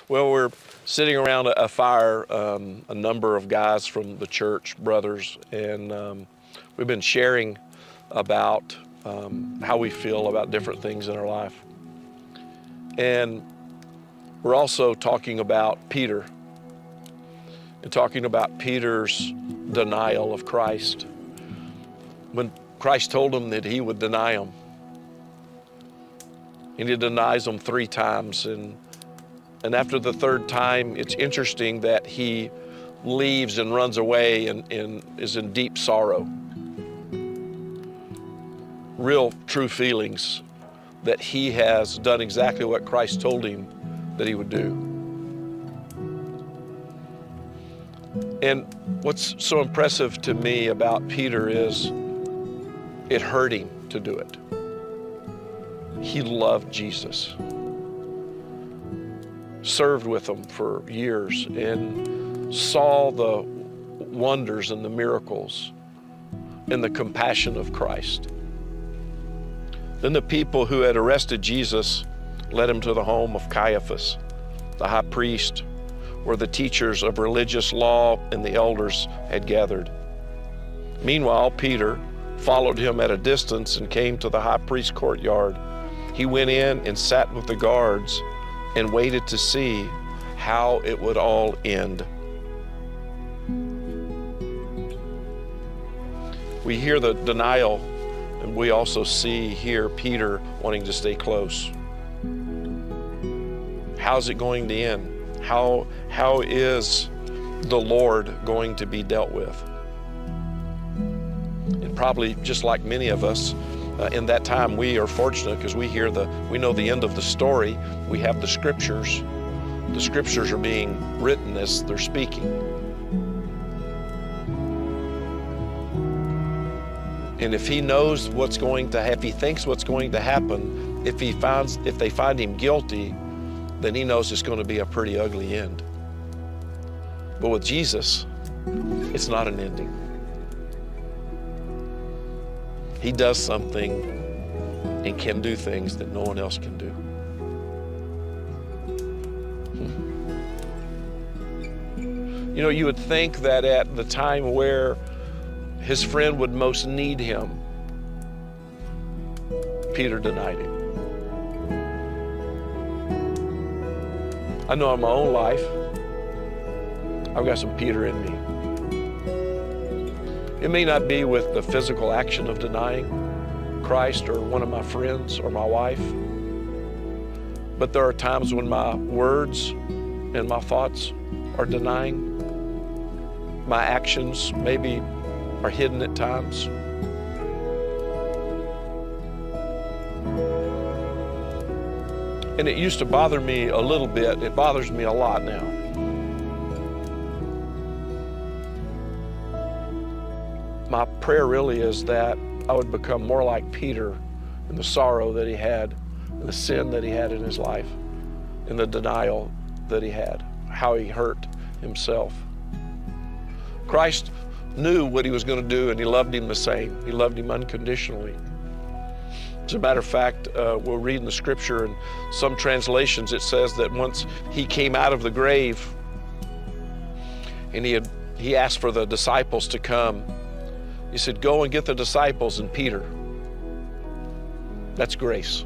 Well, we're sitting around a fire, a number of guys from the church, brothers, and we've been sharing about how we feel about different things in our life. And we're also talking about Peter, and talking about Peter's denial of Christ. When Christ told him that he would deny him, and he denies him 3 times, and after the 3rd time, it's interesting that he leaves and runs away and is in deep sorrow. Real, true feelings that he has done exactly what Christ told him that he would do. And what's so impressive to me about Peter is it hurt him to do it. He loved Jesus, served with him for years, and saw the wonders and the miracles and the compassion of Christ. Then the people who had arrested Jesus led him to the home of Caiaphas, the high priest, where the teachers of religious law and the elders had gathered. Meanwhile, Peter followed him at a distance and came to the high priest's courtyard. He went in and sat with the guards and waited to see how it would all end. We hear the denial, and we also see here Peter wanting to stay close. How's it going to end? How is the Lord going to be dealt with? And probably just like many of us, in that time we are fortunate because we know the end of the story. We have the scriptures. The scriptures are being written as they're speaking. And if he knows what's going to happen, if he thinks what's going to happen, if they find him guilty, then he knows it's going to be a pretty ugly end. But with Jesus, it's not an ending. He does something and can do things that no one else can do. You know, you would think that at the time where his friend would most need him, Peter denied him. I know in my own life, I've got some Peter in me. It may not be with the physical action of denying Christ or one of my friends or my wife, but there are times when my words and my thoughts are denying. My actions maybe are hidden at times. And it used to bother me a little bit. It bothers me a lot now. My prayer really is that I would become more like Peter in the sorrow that he had, in the sin that he had in his life, in the denial that he had, how he hurt himself. Christ knew what he was going to do, and he loved him the same. He loved him unconditionally. As a matter of fact, we'll read in the scripture, in some translations it says that once he came out of the grave and he asked for the disciples to come, he said, "Go and get the disciples and Peter." That's grace.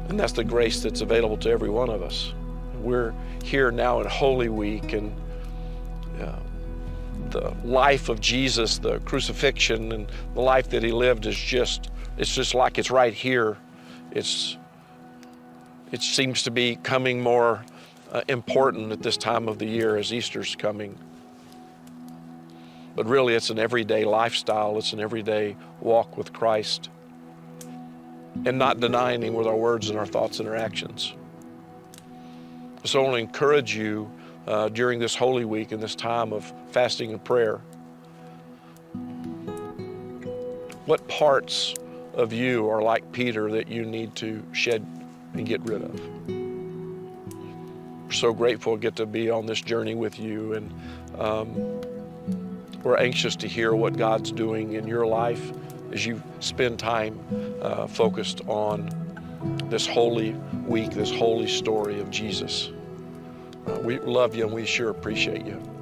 And that's the grace that's available to every one of us. We're here now in Holy Week, and the life of Jesus, the crucifixion and the life that he lived it's just like it's right here. It seems to be coming more important at this time of the year as Easter's coming. But really it's an everyday lifestyle. It's an everyday walk with Christ and not denying him with our words and our thoughts and our actions. So I want to encourage you during this Holy Week and this time of fasting and prayer. What parts of you are like Peter that you need to shed and get rid of? We're so grateful to get to be on this journey with you, and we're anxious to hear what God's doing in your life as you spend time focused on this holy week, this holy story of Jesus. We love you and we sure appreciate you.